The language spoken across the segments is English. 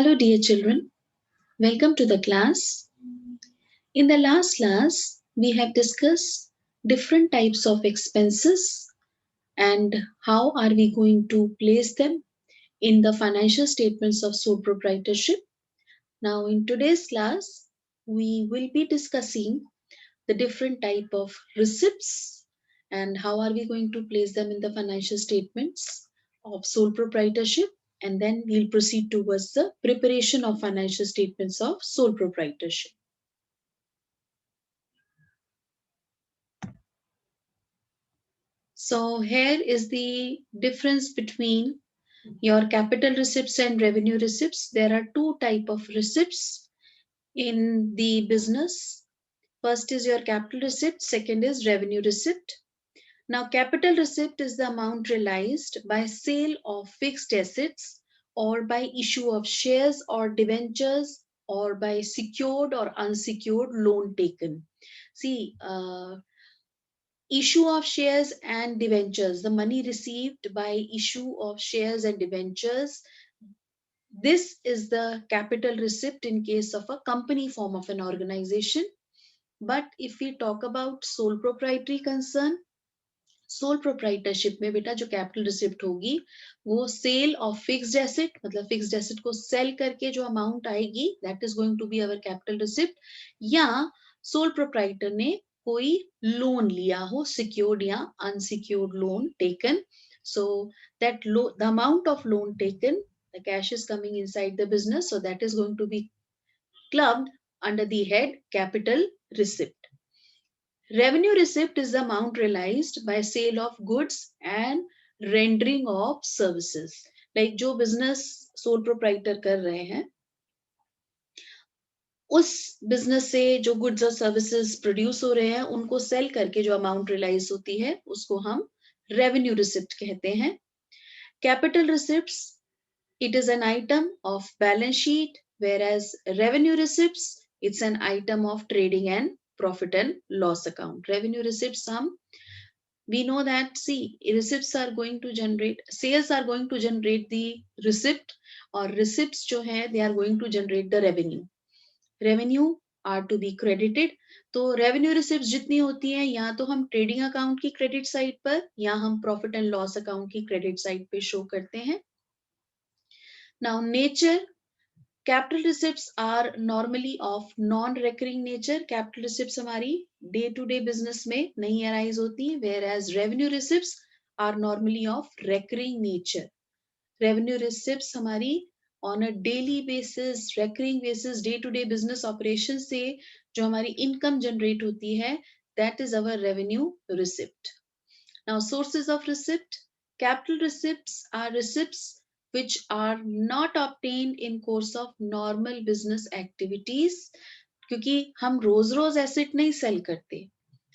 Hello dear children, welcome to the class. In the last class, we have discussed different types of expenses and how are we going to place them in the financial statements of sole proprietorship. Now in today's class, we will be discussing the different type of receipts and how are we going to place them in the financial statements of sole proprietorship, and then we'll proceed towards the preparation of financial statements of sole proprietorship. So here is the difference between your capital receipts and revenue receipts. There are two type of receipts in the business. First is your capital receipt, second is revenue receipt. Now, capital receipt is the amount realized by sale of fixed assets or by issue of shares or debentures or by secured or unsecured loan taken. See, issue of shares and debentures, the money received by issue of shares and debentures, this is the capital receipt in case of a company form of an organization. But if we talk about sole proprietary concern, sole proprietorship में बेटा जो capital receipt होगी वो sale of fixed asset, मतलब fixed asset को sale करके जो amount आएगी that is going to be our capital receipt, या सोल प्रोप्राइटर ने कोई लोन लिया हो, सिक्योर्ड या unsecured loan taken. So that the amount of loan taken, the cash is coming inside the business, so that is going to be clubbed under the head capital receipt. Revenue receipt is the amount realized by sale of goods and rendering of services. Like जो business sole proprietor कर रहे हैं, उस business से जो goods और services produce हो रहे हैं उनको सेल करके जो अमाउंट रियलाइज होती है उसको हम रेवेन्यू रिसिप्ट कहते हैं. Capital receipts, it is an item of balance sheet, whereas revenue receipts, it's an item of trading and profit and loss account. Revenue receipts, we know that, see, receipts are going to generate, sales are going to generate the receipt, or receipts जो है they are going to generate the revenue. Revenue are to be credited. तो revenue receipts जितनी होती हैं या तो हम trading account की credit side पर या हम profit and loss account की credit side पे show करते हैं. Now nature, capital receipts are normally of non-recurring nature. Capital receipts हमारी day to day business में नहीं arise होती, whereas revenue receipts are normally of recurring nature. Revenue receipts हमारी on a daily basis, recurring basis, day to day business operations से जो हमारी income generate होती है, that is our revenue receipt. Now sources of receipt, capital receipts are receipts which are not obtained in course of normal business activities. क्योंकि हम रोज रोज asset नहीं sell करते,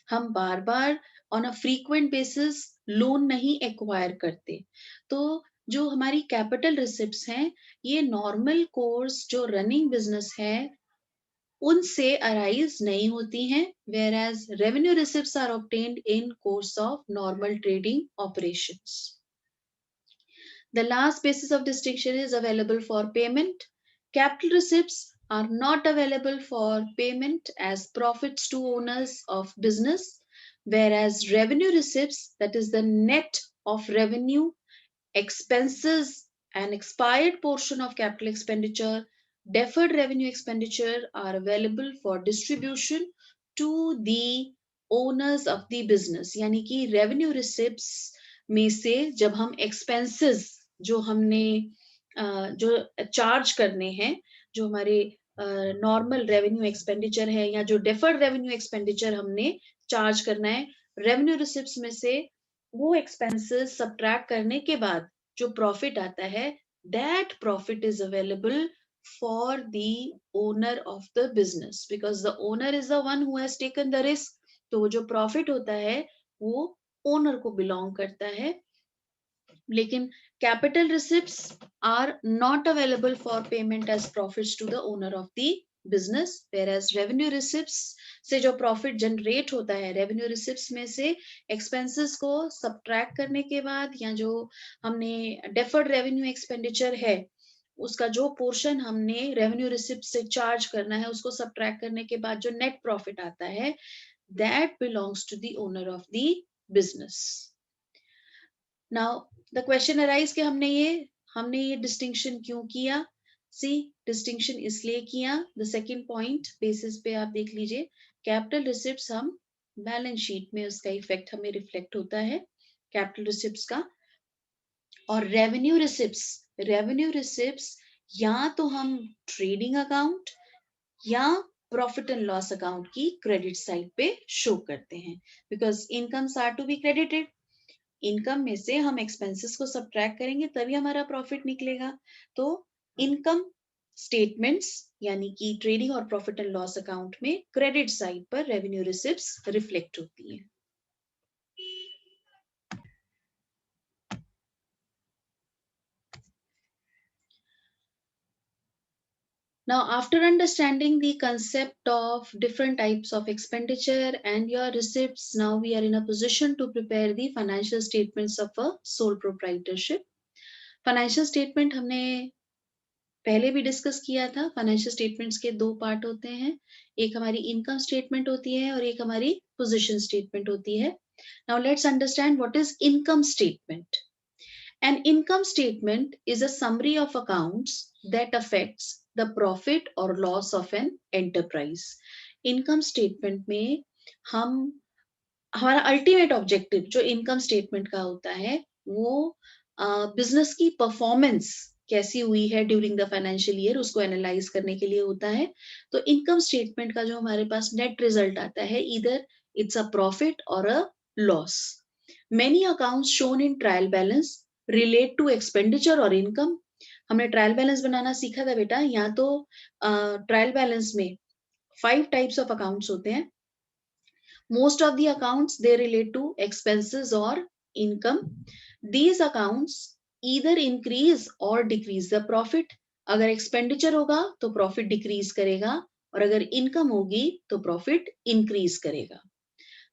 हम बार बार on a frequent basis loan नहीं एक्वायर करते, तो जो हमारी कैपिटल रिसिप्ट्स हैं ये नॉर्मल कोर्स जो रनिंग बिजनेस है उनसे अराइज नहीं होती हैं, whereas revenue receipts are obtained in course of normal trading operations. The last basis of distinction is available for payment. Capital receipts are not available for payment as profits to owners of business, whereas revenue receipts, that is the net of revenue, expenses, and expired portion of capital expenditure, deferred revenue expenditure are available for distribution to the owners of the business. यानी कि revenue receipts में से जब हम expenses जो हमने जो charge करने हैं, जो हमारे नॉर्मल रेवेन्यू एक्सपेंडिचर है या जो डेफर्ड रेवेन्यू एक्सपेंडिचर हमने चार्ज करना है, रेवेन्यू रिसिप्ट्स में से वो एक्सपेंसेस सब्ट्रैक्ट करने के बाद जो प्रॉफिट आता है, that profit is available for the owner of the business, because the owner is the one who has taken the risk. तो वो जो प्रॉफिट होता है वो ओनर को बिलोंग करता है. लेकिन capital receipts are not available for payment as profits to the owner of the business, whereas revenue receipts से जो प्रॉफिट जनरेट होता है, रेवेन्यू रिसिप्ट्स में से एक्सपेंसेस को सब्ट्रैक्ट करने के बाद या जो हमने डेफर्ड रेवेन्यू एक्सपेंडिचर है उसका जो पोर्शन हमने रेवेन्यू रिसिप्ट से चार्ज करना है उसको सब्ट्रैक्ट करने के बाद जो नेट प्रॉफिट आता है that belongs to the owner of the business. Now the question arise कि हमने ये डिस्टिंक्शन क्यों किया? सी डिस्टिंक्शन इसलिए किया, द सेकेंड पॉइंट बेसिस पे आप देख लीजिए, कैपिटल रिसिप्ट्स हम बैलेंस शीट में उसका इफेक्ट हमें रिफ्लेक्ट होता है कैपिटल रिसिप्ट्स का, और रेवेन्यू रिसिप्ट्स या तो हम ट्रेडिंग अकाउंट या प्रॉफिट एंड लॉस अकाउंट की क्रेडिट साइड पे शो करते हैं, because incomes are to be credited. Income में से हम एक्सपेंसेस को सब्ट्रैक्ट करेंगे तभी हमारा प्रॉफिट निकलेगा। तो इनकम स्टेटमेंट्स यानी कि ट्रेडिंग और प्रॉफिट एंड लॉस अकाउंट में क्रेडिट साइड पर रेवेन्यू रिसिप्ट्स रिफ्लेक्ट होती है। Now, after understanding the concept of different types of expenditure and your receipts, now we are in a position to prepare the financial statements of a sole proprietorship. Financial statement हमने पहले भी discuss किया था। Financial statements के दो part होते हैं, एक हमारी इनकम स्टेटमेंट होती है और एक हमारी पोजीशन स्टेटमेंट होती है। Now let's understand what is income statement. An income statement is a summary of accounts that affects the profit or loss of an enterprise. Income statement में हम हमारा अल्टीमेट ऑब्जेक्टिव जो इनकम स्टेटमेंट का होता है वो बिजनेस की performance कैसी हुई है ड्यूरिंग द फाइनेंशियल ईयर उसको एनालाइज करने के लिए होता है। तो इनकम स्टेटमेंट का जो हमारे पास नेट रिजल्ट आता है, इधर इट्स अ प्रॉफिट और a loss. Many accounts shown in trial balance relate to expenditure और इनकम। हमने ट्रायल बैलेंस बनाना सीखा था बेटा। यहाँ तो ट्रायल बैलेंस में 5 टाइप्स ऑफ अकाउंट्स होते हैं। Most of the accounts they relate to expenses or income. These accounts either increase or decrease the profit. अगर expenditure होगा तो profit decrease करेगा और अगर income होगी तो profit increase करेगा.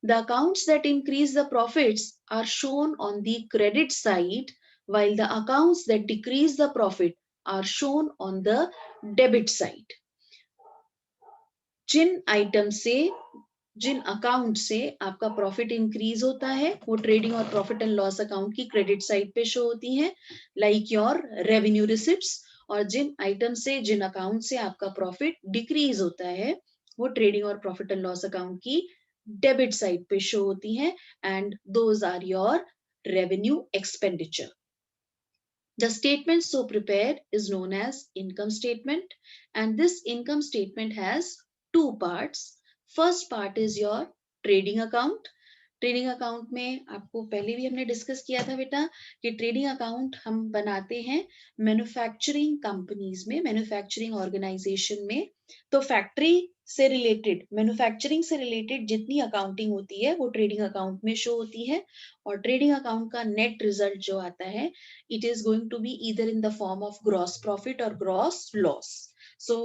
The accounts that increase the profits are shown on the credit side, while the accounts that decrease the profit are shown on the debit side. जिन account से आपका profit increase होता है वो trading और profit and loss account की credit side पे show होती हैं, लाइक योर रेवेन्यू रिसिप्ट्स। और जिन आइटम से जिन अकाउंट से आपका प्रॉफिट डिक्रीज होता है वो ट्रेडिंग और प्रॉफिट एंड लॉस अकाउंट की डेबिट साइड पे शो होती हैं, and those are your revenue expenditure. The statement so prepared is known as income statement, and this income statement has two parts. First part is your trading account. Trading account में आपको पहले भी हमने discuss किया था बेटा कि trading account हम बनाते हैं मैन्युफैक्चरिंग कंपनीज में, मैन्युफैक्चरिंग ऑर्गेनाइजेशन में। तो फैक्ट्री से रिलेटेड, मैन्युफैक्चरिंग से रिलेटेड जितनी अकाउंटिंग होती है वो ट्रेडिंग अकाउंट में शो होती है, और ट्रेडिंग अकाउंट का नेट रिजल्ट जो आता है it is going to be either in the form of gross profit or gross loss. So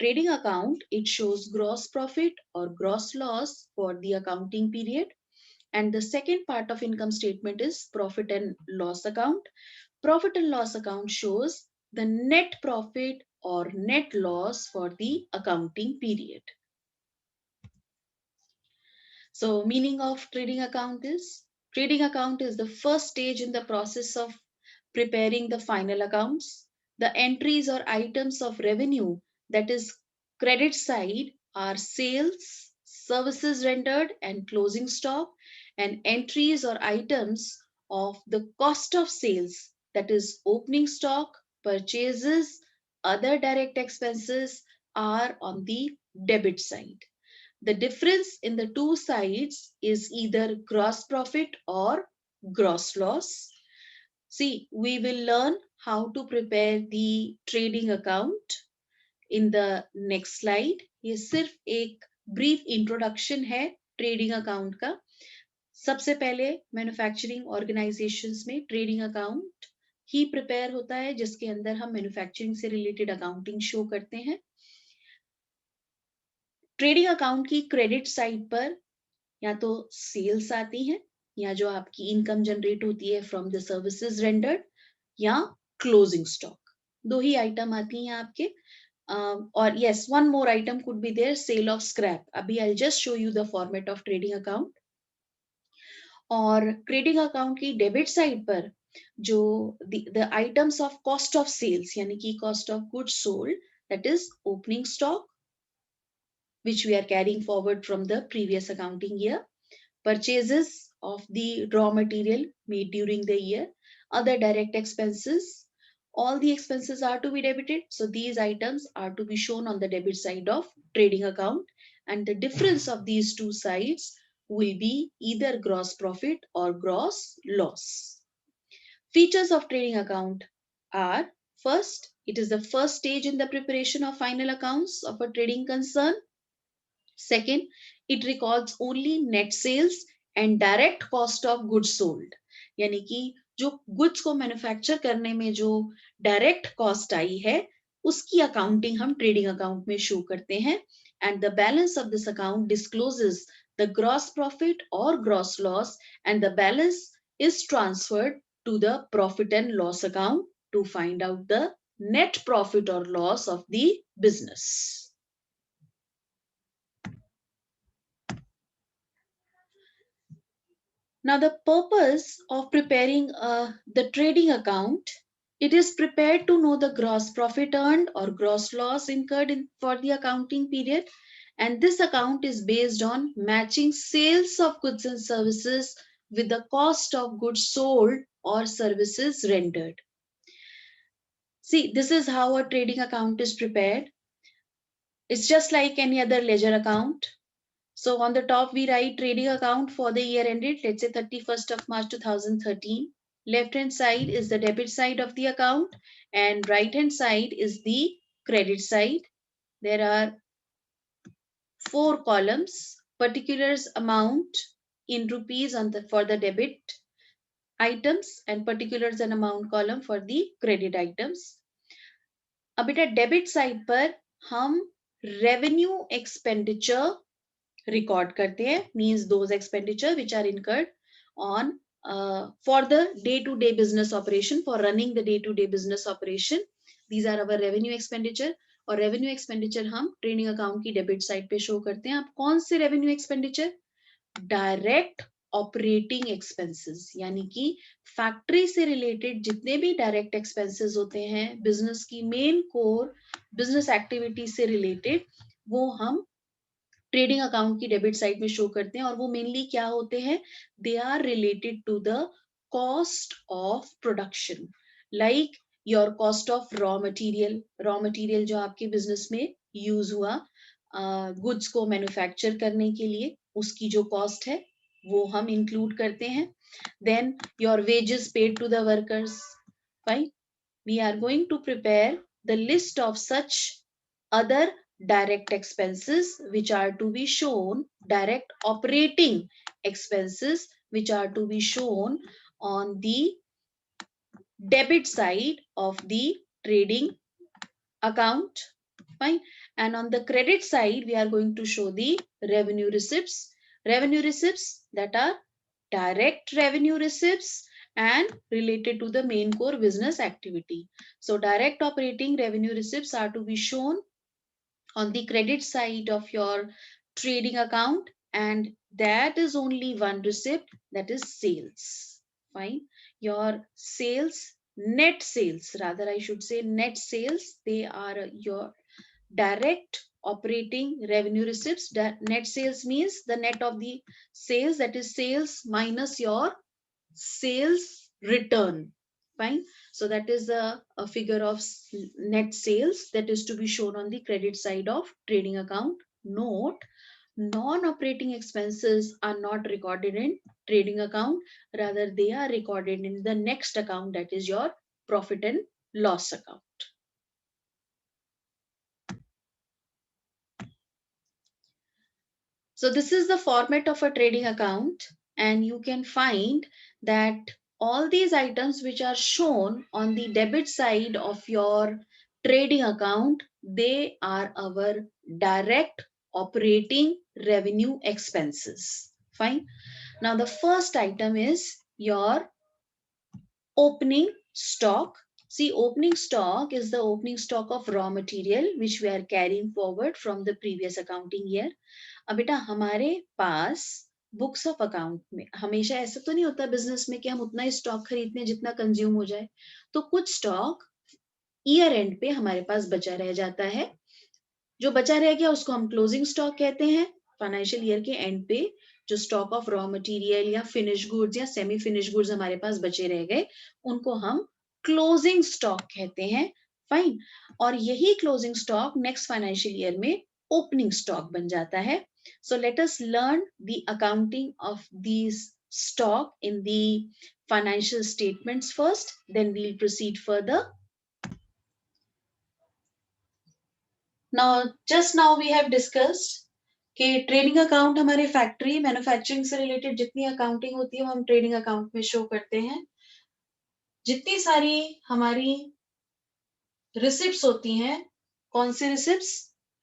trading account, it shows gross profit or gross loss for the accounting period. And the second part of income statement is profit and loss account. Profit and loss account shows the net profit or net loss for the accounting period. So meaning of trading account is the first stage in the process of preparing the final accounts. The entries or items of revenue, that is credit side, are sales, services rendered and closing stock, and entries or items of the cost of sales, that is opening stock, purchases, other direct expenses, are on the debit side. The difference in the two sides is either gross profit or gross loss. See, we will learn how to prepare the trading account in the next slide. ये सिर्फ एक brief introduction है trading account का. सबसे पहले manufacturing organisations में trading account ही prepare होता है जिसके अंदर हम मैन्युफैक्चरिंग से रिलेटेड अकाउंटिंग शो करते हैं. ट्रेडिंग अकाउंट की क्रेडिट साइड पर या तो सेल्स आती हैं या जो आपकी इनकम जनरेट होती है फ्रॉम द सर्विसेज रेंडर्ड, या क्लोजिंग स्टॉक. दो ही आइटम आती हैं आपके. और yes, one more item could be there, sale of scrap. अभी I'll just show you the format of trading account. और ट्रेडिंग अकाउंट की डेबिट साइड पर जो the items of cost of sales यानी कि cost of goods sold, that is opening stock which we are carrying forward from the previous accounting year, purchases of the raw material made during the year, other direct expenses, all the expenses are to be debited. So these items are to be shown on the debit side of trading account, and the difference of these two sides will be either gross profit or gross loss. Features of trading account are: first, it is the first stage in the preparation of final accounts of a trading concern. Second, it records only net sales and direct cost of goods sold. यानी कि जो goods को manufacture करने में जो direct cost आई है उसकी accounting हम ट्रेडिंग अकाउंट में शो करते हैं. And the balance of this account discloses the gross profit or gross loss, and the balance is transferred to the profit and loss account to find out the net profit or loss of the business. Now, the purpose of preparing the trading account, it is prepared to know the gross profit earned or gross loss incurred for the accounting period. And this account is based on matching sales of goods and services with the cost of goods sold or services rendered. See, this is how a trading account is prepared. It's just like any other ledger account. So on the top, we write trading account for the year ended, let's say 31st of March 2013. Left hand side is the debit side of the account and right hand side is the credit side. There are 4 columns: particulars amount in rupees for the debit items and particulars and amount column for the credit items. अब बेटा debit side पर हम revenue expenditure record करते हैं, means those expenditure which are incurred on for the day to day business operation, for running the day to day business operation. These are our revenue expenditure. और revenue expenditure हम trading account की debit side पे show करते हैं. अब कौन से revenue expenditure? Direct operating expenses, यानी कि फैक्ट्री से रिलेटेड जितने भी डायरेक्ट एक्सपेंसेस होते हैं बिजनेस की मेन कोर बिजनेस एक्टिविटी से रिलेटेड, वो हम ट्रेडिंग अकाउंट की डेबिट साइड में शो करते हैं. और वो मेनली क्या होते हैं? They are related to the cost of production, like your cost of raw material. Raw material जो आपके बिजनेस में यूज हुआ गुड्स को मैन्युफैक्चर करने के लिए, उसकी जो कॉस्ट है वो हम इंक्लूड करते हैं. Then your wages paid to the workers. Fine, we are going to prepare the list of such other direct expenses which are to be shown, direct operating expenses which are to be shown on the debit side of the trading account. Fine. And on the credit side, we are going to show the revenue receipts. Revenue receipts that are direct revenue receipts and related to the main core business activity. So direct operating revenue receipts are to be shown on the credit side of your trading account, and that is only one receipt, that is sales. Fine. Your sales, net sales, rather I should say net sales, they are your direct operating revenue receipts. Net sales means the net of the sales, that is sales minus your sales return. Fine. So that is a figure of net sales that is to be shown on the credit side of trading account. Note, non-operating expenses are not recorded in trading account, rather they are recorded in the next account, that is your profit and loss account. So this is the format of a trading account, and you can find that all these items which are shown on the debit side of your trading account, they are our direct operating revenue expenses. Fine. Now the first item is your opening stock. See, opening stock is the opening stock of raw material which we are carrying forward from the previous accounting year. अब बेटा हमारे पास books of account में हमेशा ऐसा तो नहीं होता business में कि हम उतना ही स्टॉक खरीदते हैं जितना कंज्यूम हो जाए, तो कुछ स्टॉक ईयर एंड पे हमारे पास बचा रह जाता है। जो बचा रह गया उसको हम क्लोजिंग स्टॉक कहते हैं। फाइनेंशियल ईयर के एंड पे जो स्टॉक ऑफ रॉ मटेरियल या फिनिश गुड्स या सेमी फिनिश गुड्स हमारे पास बचे रह गए उनको हम क्लोजिंग स्टॉक कहते हैं। फाइन। और यही closing stock next financial year में ओपनिंग स्टॉक बन जाता है। So let us learn the accounting of these stock in the financial statements first, then we'll proceed further. Just now we have discussed कि ट्रेडिंग अकाउंट हमारे factory manufacturing से related जितनी accounting होती है वो हम ट्रेडिंग अकाउंट में show करते हैं। जितनी सारी हमारी रिसिप्ट्स होती हैं, कौन सी receipts?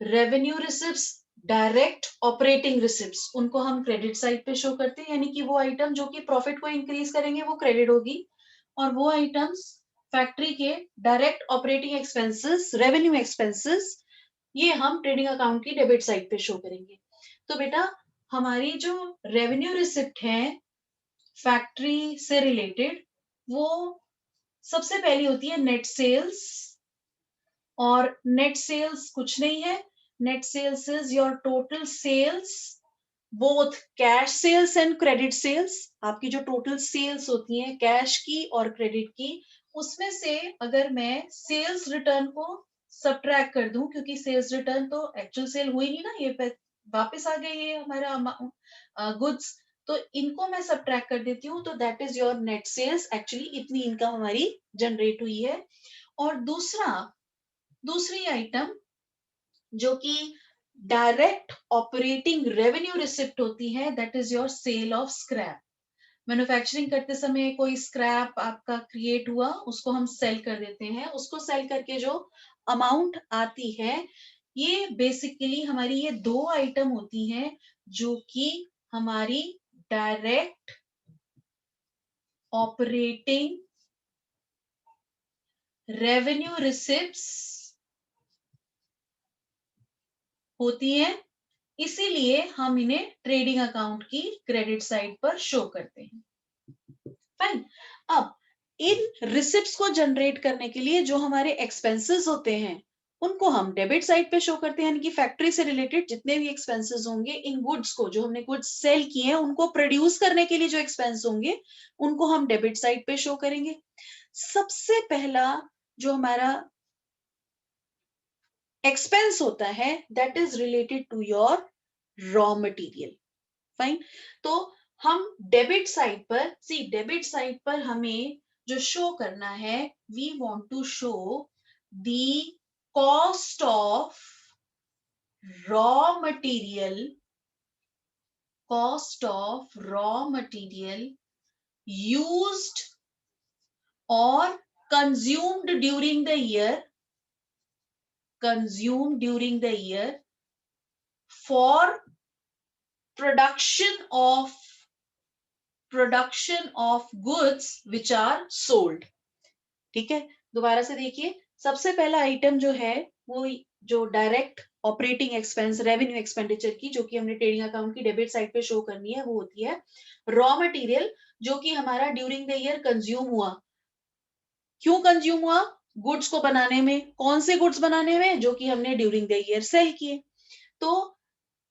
Revenue receipts, direct operating receipts, उनको हम क्रेडिट साइड पे शो करते हैं। यानी कि वो आइटम जो कि प्रॉफिट को इंक्रीज करेंगे वो क्रेडिट होगी, और वो आइटम्स फैक्ट्री के direct operating expenses, revenue expenses, ये हम ट्रेडिंग अकाउंट की डेबिट साइड पे शो करेंगे। तो बेटा हमारी जो रेवेन्यू रिसिप्ट है फैक्ट्री से रिलेटेड, वो सबसे पहली होती है नेट सेल्स, और नेट सेल्स कुछ नहीं है, net sales is your total sales, both cash sales and credit sales. आपकी जो टोटल सेल्स होती है कैश की और क्रेडिट की, उसमें से अगर मैं सेल्स रिटर्न को सब्ट्रैक्ट कर दूं, क्योंकि सेल्स रिटर्न तो एक्चुअल सेल हुई नहीं ना, ये वापस आ गए ये हमारा गुड्स, तो इनको मैं सब्ट्रैक्ट कर देती हूँ, तो that is your net sales. Actually इतनी इनकम हमारी जनरेट हुई है। और दूसरी आइटम जो कि डायरेक्ट ऑपरेटिंग रेवेन्यू रिसिप्ट होती है, that is your sale of scrap. Manufacturing करते समय कोई स्क्रैप आपका क्रिएट हुआ, उसको हम सेल कर देते हैं। उसको सेल करके जो अमाउंट आती है, ये बेसिकली हमारी ये दो आइटम होती हैं जो कि हमारी डायरेक्ट ऑपरेटिंग रेवेन्यू रिसिप्ट्स होती हैं। इसीलिए हम इन्हें ट्रेडिंग अकाउंट की क्रेडिट साइड पर शो करते हैं। फाइन। अब इन रिसिप्ट्स को जनरेट करने के लिए जो हमारे एक्सपेंसेस होते हैं उनको हम डेबिट साइड पे शो करते हैं। यानी कि फैक्ट्री से रिलेटेड जितने भी एक्सपेंसेस होंगे, इन गुड्स को जो हमने गुड्स सेल किए हैं उनको प्रोड्यूस करने के लिए जो एक्सपेंस होंगे उनको हम डेबिट साइड पे शो करेंगे। सबसे पहला जो हमारा एक्सपेंस होता है that is related to your raw material. Fine. तो हम डेबिट साइड पर हमें जो शो करना है, we want to show the cost of raw material, used or consumed during the year, for production of goods which are sold। ठीक है, दोबारा से देखिए, सबसे पहला आइटम जो है वो जो direct operating expense revenue expenditure की, जो कि हमने ट्रेडिंग अकाउंट की डेबिट साइड पे शो करनी है, वो होती है रॉ मटेरियल, जो कि हमारा ड्यूरिंग द ईयर कंज्यूम हुआ। क्यों कंज्यूम हुआ? गुड्स को बनाने में। कौन से गुड्स बनाने में? जो कि हमने ड्यूरिंग द ईयर सेल किए। तो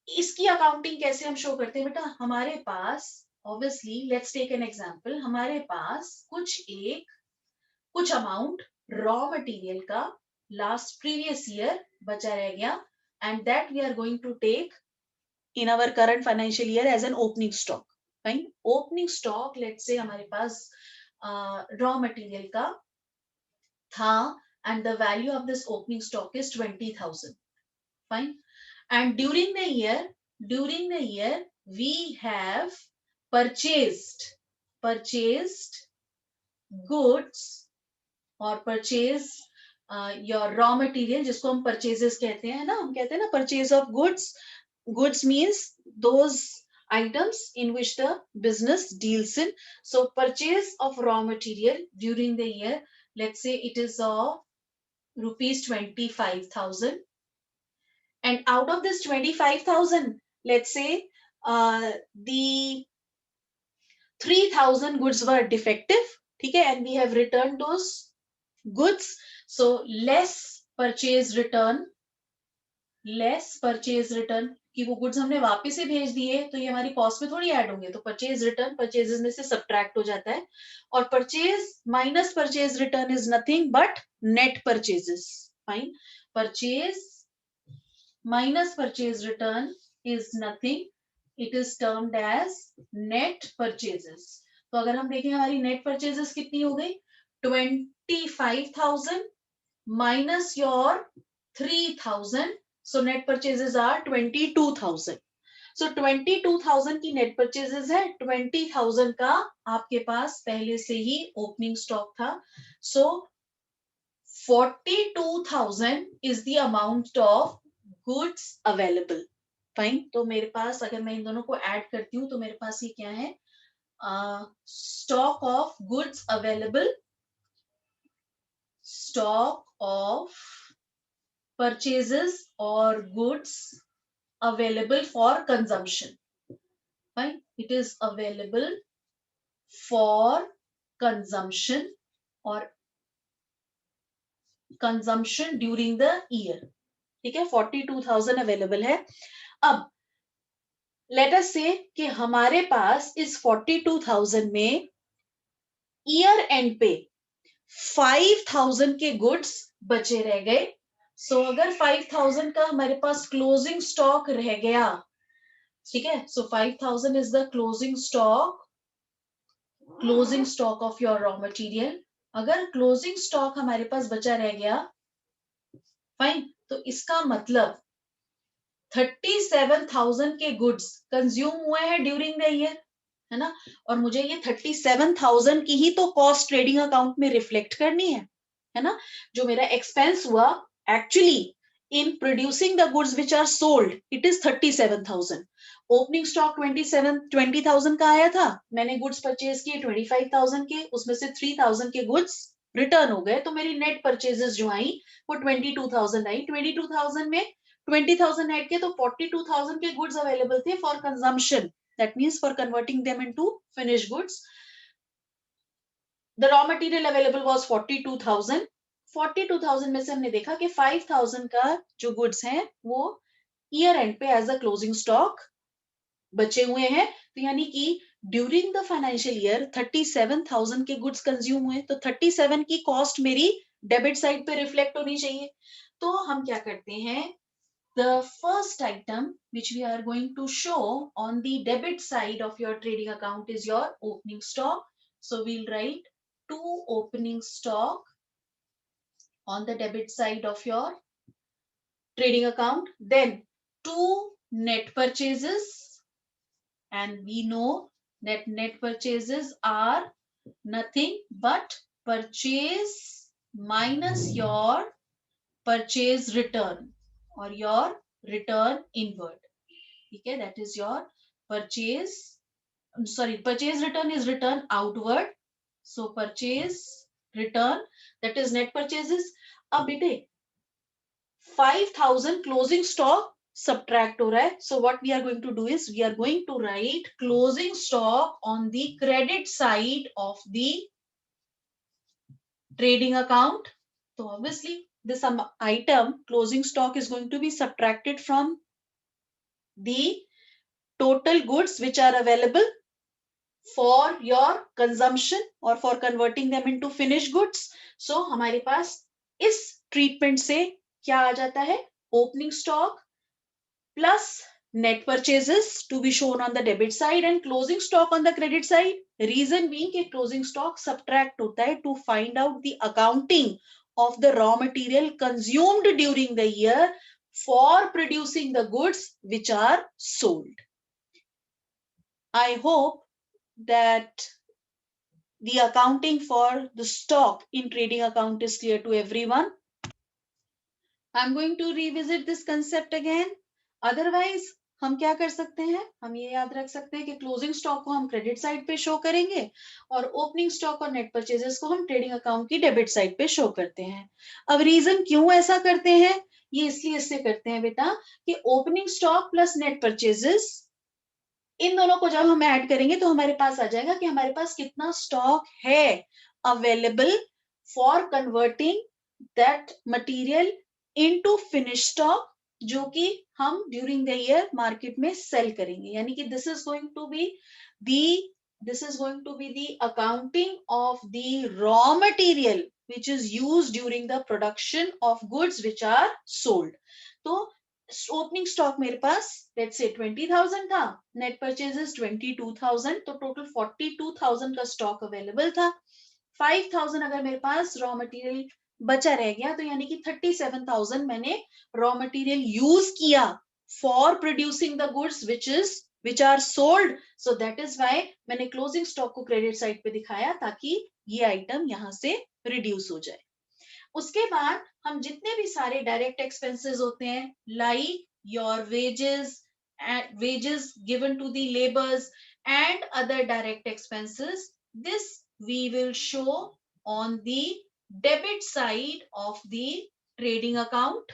इसकी अकाउंटिंग कैसे हम शो करते हैं बेटा? हमारे पास obviously, let's take an example, हमारे पास कुछ अमाउंट रॉ मटेरियल का लास्ट प्रीवियस ईयर बचा रह गया, and that we are going to take in our current financial year as an opening stock. Fine. Opening stock let's say हमारे पास raw material का था, and the value of this opening stock is 20,000. Fine. And during the year we have purchased goods or purchase your raw material, जिसको हम purchases कहते हैं ना, हम कहते हैं ना purchase of goods means those items in which the business deals in. So purchase of raw material during the year let's say it is of rupees 25,000, and out of this 25,000, let's say the 3,000 goods were defective, okay, and we have returned those goods. So less purchase return कि वो goods हमने वापस से भेज दिए तो ये हमारी कॉस्ट में थोड़ी ऐड होंगे, तो परचेज रिटर्न परचेजेस में से सब्ट्रैक्ट हो जाता है, और purchase minus purchase return is nothing but net purchases. Fine. Purchase minus purchase return is nothing, it is termed as net purchases. तो अगर हम देखें हमारी net purchases कितनी हो गई, 25,000 minus your 3,000, so net purchases are 22,000. So 22,000 की net purchases है, 20,000 का आपके पास पहले से ही opening stock था, so 42,000 is the amount of goods available. Fine. तो मेरे पास अगर मैं इन दोनों को ऐड करती हूँ तो मेरे पास ये क्या है, stock of goods available, stock of purchases और goods available for consumption. Fine. It is available for consumption और कंजम्पशन ड्यूरिंग द ईयर. ठीक है, 42,000 अवेलेबल है. अब लेट अस से कि हमारे पास इस 42,000 में ईयर एंड पे 5,000 के गुड्स बचे रह गए. सो अगर 5,000 का हमारे पास क्लोजिंग स्टॉक रह गया, ठीक है, सो 5,000 is the closing stock of your raw material. अगर क्लोजिंग स्टॉक हमारे पास बचा रह गया, फाइन, तो इसका मतलब 37,000 के गुड्स कंज्यूम हुए हैं ड्यूरिंग द ईयर, है ना, और मुझे ये 37,000 की ही तो कॉस्ट ट्रेडिंग अकाउंट में रिफ्लेक्ट करनी है ना. जो मेरा एक्सपेंस हुआ actually in producing the goods which are sold, it is 37,000. Opening stock 20,000 का आया था, मैंने गुड्स परचेज किए 25,000 के, उसमें से 3,000 के गुड्स रिटर्न हो गए, तो मेरी नेट परचेजेस जो आई वो 22,000 आई. 22,000 में 20,000 ऐड किए तो 42,000 के गुड्स अवेलेबल थे for consumption. That means for converting them into finished goods. The raw material available was 42,000. 42,000 में से हमने देखा कि 5,000 का जो गुड्स हैं वो ईयर एंड पे एज अ क्लोजिंग स्टॉक बचे हुए हैं. तो यानी कि ड्यूरिंग द फाइनेंशियल ईयर 37,000 के गुड्स कंज्यूम हुए, तो 37 की कॉस्ट मेरी डेबिट साइड पे रिफ्लेक्ट होनी चाहिए. तो हम क्या करते हैं, the first item which we are going to show on the debit side of your trading account is your opening stock. So we'll write 2 opening stock on the debit side of your trading account. Then 2 net purchases, and we know that net purchases are nothing but purchase minus your purchase return or your return inward. Okay, that is your purchase return is return outward, so purchase return, that is net purchases. अब बेटे 5,000 closing stock subtract हो रहा है, so what we are going to do is we are going to write closing stock on the credit side of the trading account. So obviously this item closing stock is going to be subtracted from the total goods which are available for your consumption or for converting them into finished goods. So हमारे पास इस treatment से क्या आ जाता है, opening stock plus net purchases to be shown on the debit side and closing stock on the credit side. Reason being कि closing stock subtract होता है to find out the accounting of the raw material consumed during the year for producing the goods which are sold. I hope that the accounting for the stock in trading account is clear to everyone. I'm going to revisit this concept again. Otherwise, हम क्या कर सकते हैं, हम ये याद रख सकते हैं कि क्लोजिंग स्टॉक को हम क्रेडिट साइड पे शो करेंगे और ओपनिंग स्टॉक और नेट परचेजेस को हम ट्रेडिंग अकाउंट की डेबिट साइड पे शो करते हैं। अब रीजन क्यों ऐसा करते हैं, ये इसलिए करते हैं बेटा कि opening stock plus net purchases, इन दोनों को जब हम ऐड करेंगे तो हमारे पास आ जाएगा कि हमारे पास कितना स्टॉक है available for converting that material into finish stock, जो कि हम ड्यूरिंग द ईयर मार्केट में सेल करेंगे। यानी कि this is going to be the accounting of the raw material which is used during the production of goods which are sold. तो opening stock मेरे पास let's say 20,000 था, net purchases 22,000, तो total 42,000 का stock available था। 5,000 अगर मेरे पास raw material बचा रह गया तो यानी कि 37,000 मैंने रॉ मटेरियल यूज किया for producing the goods which are sold. So that is why मैंने क्लोजिंग स्टॉक को क्रेडिट साइड पे दिखाया ताकि ये आइटम यहां से रिड्यूस हो जाए। उसके बाद हम जितने भी सारे डायरेक्ट एक्सपेंसेस होते हैं like your wages given to the laborers and other direct expenses, this we will show on the debit side of the trading account.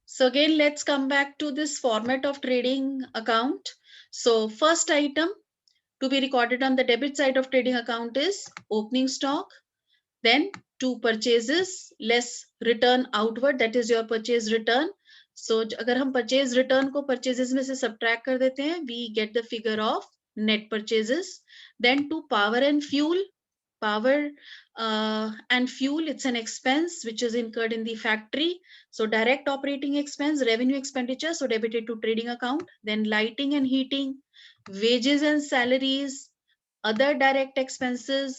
So again, let's come back to this format of trading account. So first item to be recorded on the debit side of trading account is opening stock, then two purchases less return outward, that is your purchase return. So अगर हम purchase return को purchases में से subtract कर देते हैं, we get the figure of net purchases. Then to power and fuel. Power and fuel, it's an expense which is incurred in the factory. So direct operating expense, revenue expenditure, so debited to trading account. Then lighting and heating, wages and salaries, other direct expenses,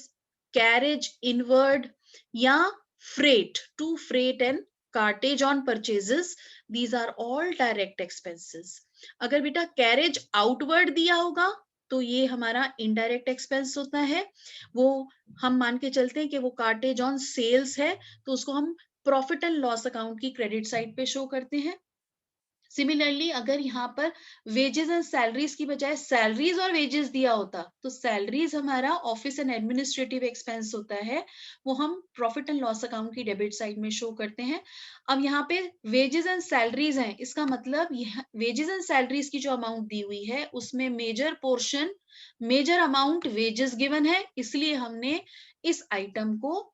carriage inward, या freight, to freight and cartage on purchases, these are all direct expenses. अगर बेटा carriage outward दिया होगा तो ये हमारा indirect expense होता है, वो हम मान के चलते हैं कि वो कार्टेज ऑन सेल्स है, तो उसको हम प्रॉफिट एंड लॉस अकाउंट की क्रेडिट साइड पे शो करते हैं। सिमिलरली अगर यहाँ पर वेजेस एंड सैलरीज की बजाय सैलरीज और वेजेस दिया होता तो सैलरीज हमारा ऑफिस एंड एडमिनिस्ट्रेटिव एक्सपेंस होता है, वो हम प्रॉफिट एंड लॉस अकाउंट की डेबिट साइड में शो करते हैं। अब यहाँ पे वेजेस एंड सैलरीज हैं, इसका मतलब वेजेस एंड सैलरीज की जो अमाउंट दी हुई है उसमें मेजर अमाउंट वेजेस गिवन है, इसलिए हमने इस आइटम को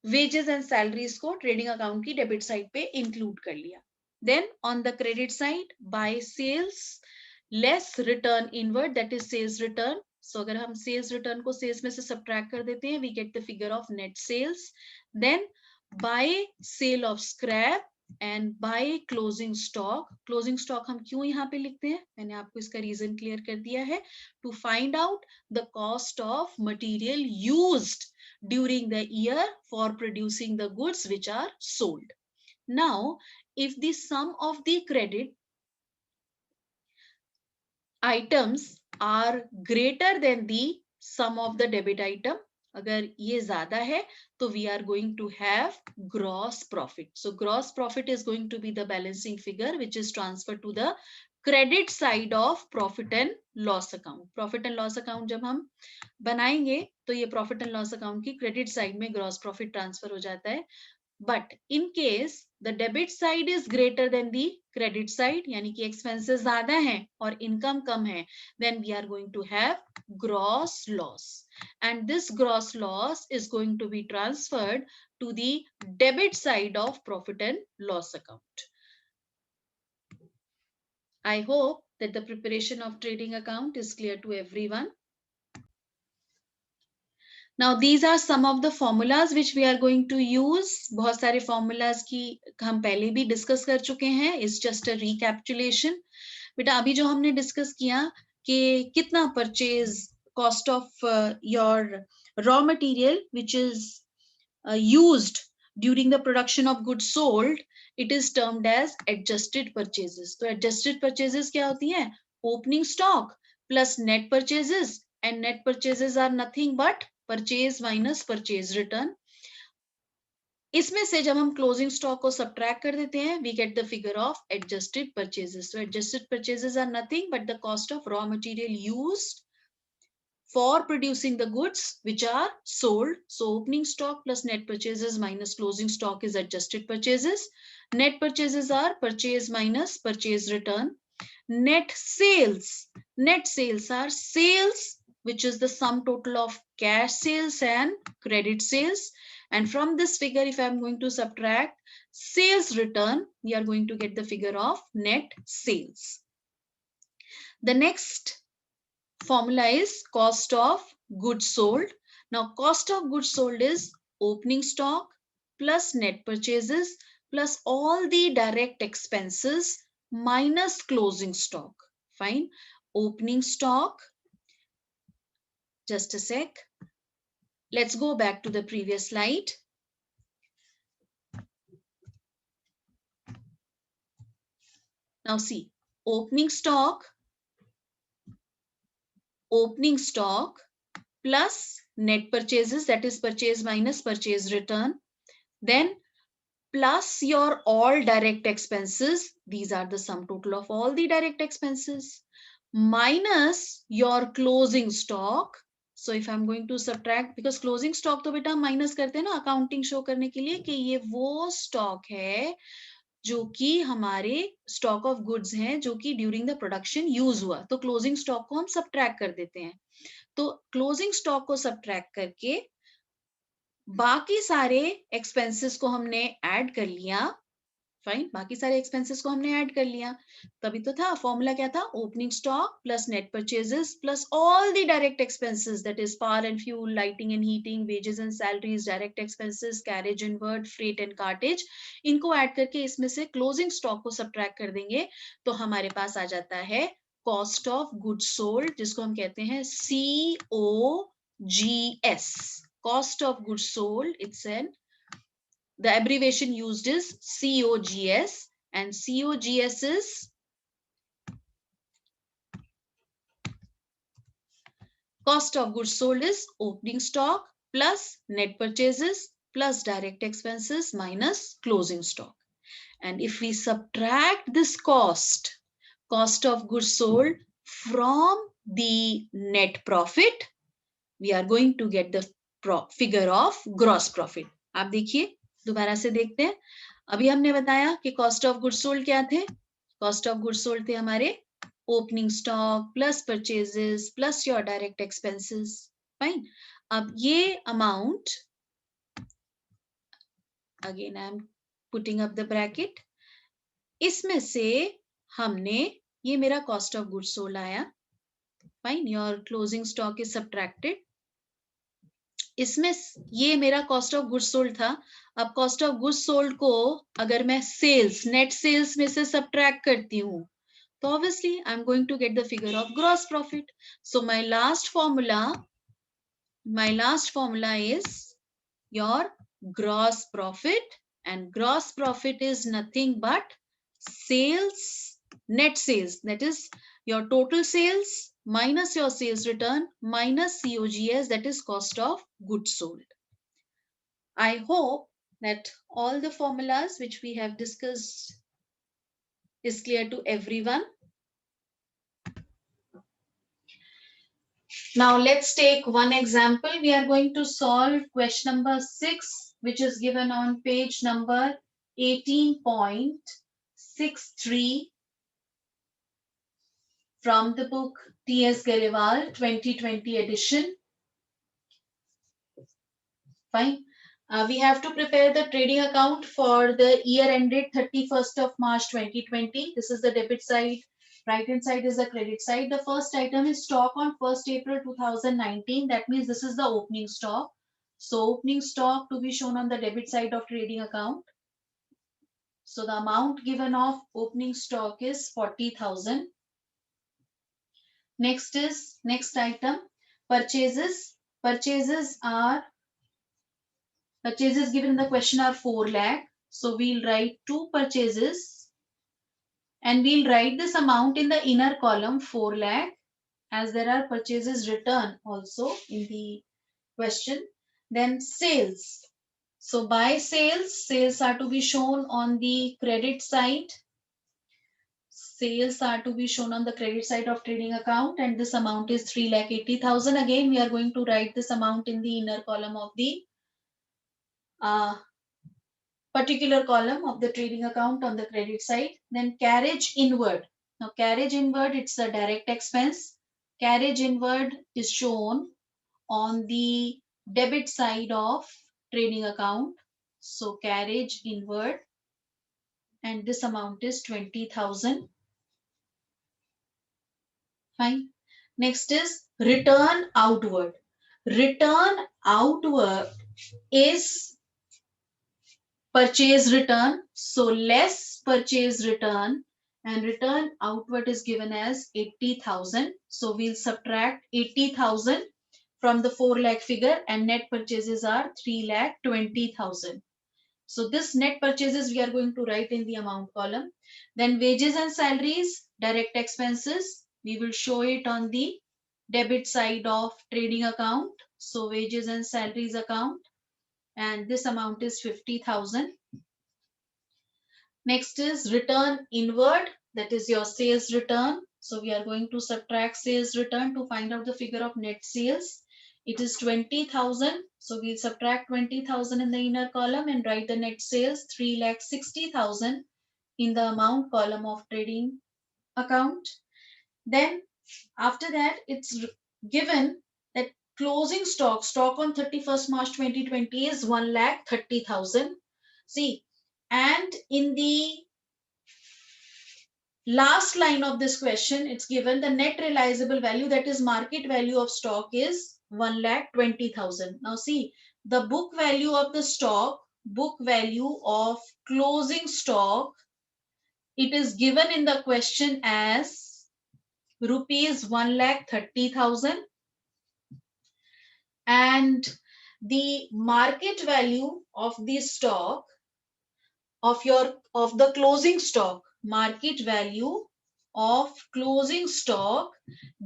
वेजेस एंड सैलरीज को ट्रेडिंग अकाउंट की डेबिट साइड पे इंक्लूड कर लिया। Then on the credit side, buy sales less return inward, that is sales return. So अगर हम sales return को sales में से subtract कर देते हैं, we get the figure of net sales. Then buy sale of scrap and buy closing stock. Closing stock हम क्यों यहाँ पे लिखते हैं, मैंने आपको इसका reason clear कर दिया है, to find out the cost of material used during the year for producing the goods which are sold. Now, if the sum of the credit items are greater than the sum of the debit item, अगर ये ज्यादा है तो we are going to have gross profit. So gross profit is going to be the balancing figure which is transferred to the credit side of profit and loss account. Profit and loss account जब हम बनाएंगे तो ये profit and loss account की credit side में gross profit transfer हो जाता है। But in case the debit side is greater than the credit side, यानी कि expenses ज्यादा हैं और income कम है, then we are going to have gross loss, and this gross loss is going to be transferred to the debit side of profit and loss account. I hope that the preparation of trading account is clear to everyone. Now these are some of the formulas which we are going to use. बहुत सारे formulas की हम पहले भी discuss कर चुके हैं. It's just a recapitulation. बेटा अभी जो हमने discuss किया कि कितना purchase cost of your raw material which is used during the production of goods sold, it is termed as adjusted purchases. तो adjusted purchases क्या होती है? Opening stock plus net purchases, and net purchases are nothing but purchase minus purchase return. इसमें से जब हम closing stock को subtract कर देते हैं, we get the figure of adjusted purchases. So adjusted purchases are nothing but the cost of raw material used for producing the goods which are sold. So opening stock plus net purchases minus closing stock is adjusted purchases. Net purchases are purchase minus purchase return. Net sales are sales which is the sum total of cash sales and credit sales. And from this figure, if I'm going to subtract sales return, we are going to get the figure of net sales. The next formula is cost of goods sold. Now, cost of goods sold is opening stock plus net purchases plus all the direct expenses minus closing stock. Fine. Opening stock. Just a sec. Let's go back to the previous slide. Now see, opening stock plus net purchases, that is purchase minus purchase return, then plus your all direct expenses, these are the sum total of all the direct expenses, minus your closing stock. So if I'm going to subtract, because closing stock तो बेटा minus करते हैं ना accounting show करने के लिए कि ये वो stock है जो कि हमारे स्टॉक ऑफ गुड्स हैं जो कि ड्यूरिंग द प्रोडक्शन यूज हुआ, तो क्लोजिंग स्टॉक को हम सब्ट्रैक्ट कर देते हैं. तो क्लोजिंग स्टॉक को सब्ट्रैक्ट करके बाकी सारे एक्सपेंसेस को हमने ऐड कर लिया. फाइन, बाकी सारे एक्सपेंसेस को हमने ऐड कर लिया. तभी तो था फॉर्मूला क्या था, opening stock plus net purchases plus all the direct expenses, that is power and fuel, lighting and heating, wages and salaries, direct expenses, carriage and word, freight and cartridge. इनको add करके इसमें से closing stock को subtract कर देंगे तो हमारे पास आ जाता है कॉस्ट ऑफ गुड्स सोल्ड, जिसको हम कहते हैं COGS. Cost of goods sold, it's the abbreviation used is COGS, and COGS is cost of goods sold is opening stock plus net purchases plus direct expenses minus closing stock. And if we subtract this cost of goods sold from the net profit, we are going to get the figure of gross profit. आप देखिए, दोबारा से देखते हैं. अभी हमने बताया कि कॉस्ट ऑफ गुड्स सोल्ड क्या थे. कॉस्ट ऑफ गुड्स सोल्ड थे हमारे opening stock plus purchases plus your direct expenses. Fine. अब ये amount, again I am putting up the bracket, इसमें से हमने, ये मेरा कॉस्ट ऑफ गुड्स सोल्ड आया. Fine, your closing stock is subtracted. इसमें ये मेरा कॉस्ट ऑफ गुड्स सोल्ड था. अब कॉस्ट ऑफ गुड्स सोल्ड को अगर मैं सेल्स, नेट सेल्स में से सब्ट्रैक्ट करती हूँ तो obviously I'm going to get the figure of gross profit. So my last formula is your gross profit, and gross profit is nothing but sales, net sales, that is your total sales minus your sales return minus COGS, that is cost of goods sold. I hope that all the formulas which we have discussed is clear to everyone. Now let's take one example. We are going to solve question number 6, which is given on page number 18.63 from the book T.S. Garewal 2020 edition. Fine. We have to prepare the trading account for the year ended 31st of March 2020. This is the debit side. Right hand side is the credit side. The first item is stock on 1st April 2019. That means this is the opening stock. So opening stock to be shown on the debit side of trading account. So the amount given of opening stock is 40,000. Next item, purchases. Purchases given in the question are 4 lakh. So we'll write 2 purchases and we'll write this amount in the inner column 4 lakh, as there are purchases return also in the question. Then sales. So buy sales, sales are to be shown on the credit side. Sales are to be shown on the credit side of trading account, and this amount is 3,80,000. Again, we are going to write this amount in the inner column of the particular column of the trading account on the credit side. Then carriage inward. Now carriage inward, it's a direct expense. Carriage inward is shown on the debit side of trading account. So carriage inward, and this amount is 20,000. Fine. Next is return outward. Return outward is purchase return. So less purchase return, and return outward is given as 80,000. So we'll subtract 80,000 from the 4 lakh figure, and net purchases are 3,20,000. So this net purchases we are going to write in the amount column. Then wages and salaries, direct expenses, we will show it on the debit side of trading account. So wages and salaries account, and this amount is 50,000. Next is return inward, that is your sales return. So we are going to subtract sales return to find out the figure of net sales. It is 20,000. So we'll subtract 20,000 in the inner column and write the net sales 3,60,000 in the amount column of trading account. Then after that, it's given that closing stock on 31st March 2020 is 1,30,000. See, and in the last line of this question, it's given the net realizable value, that is market value of stock, is 1,20,000. Now see, the book value of the stock, book value of closing stock, it is given in the question as rupees 1,30,000, and the market value of the stock of the closing stock, market value of closing stock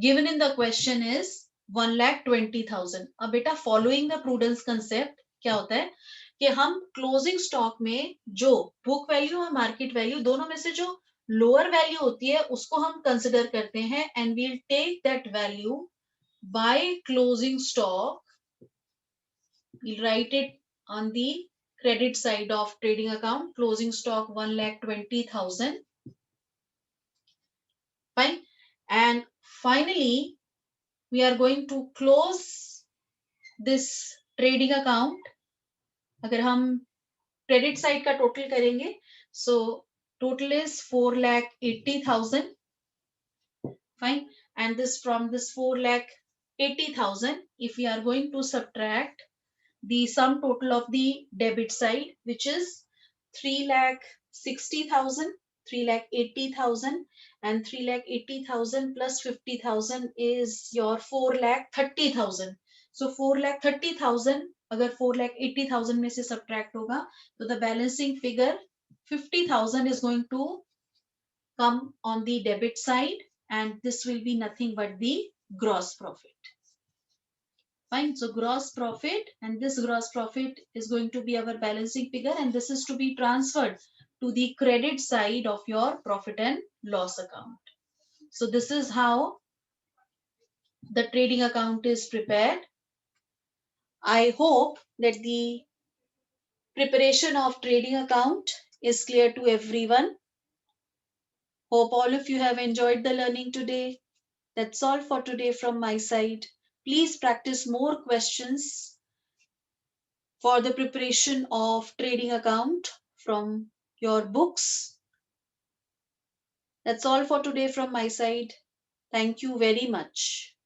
given in the question is 1,20,000. अब बेटा following the prudence concept क्या होता है कि हम closing stock में जो book value और मार्केट वैल्यू दोनों में से जो लोअर वैल्यू होती है उसको हम कंसिडर करते हैं, and we'll take that value by closing stock. We'll write it on the credit side of trading account, closing stock 1,20,000. Fine. And finally, we are going to close this trading account. अगर हम credit side का total करेंगे, so total is 4,80,000. Fine. And this from this 4,80,000, if we are going to subtract the sum total of the debit side, which is 3,60,000, 3,80,000, and 3,80,000 plus 50,000 is your 4,30,000. So 4,30,000 अगर 4,80,000 में से subtract होगा तो the balancing figure 50,000 is going to come on the debit side, and this will be nothing but the gross profit. Fine. So gross profit, and this gross profit is going to be our balancing figure, and this is to be transferred to the credit side of your profit and loss account. So this is how the trading account is prepared. I hope that the preparation of trading account is clear to everyone. Hope all of you have enjoyed the learning today. That's all for today from my side. Please practice more questions for the preparation of trading account from your books. That's all for today from my side. Thank you very much.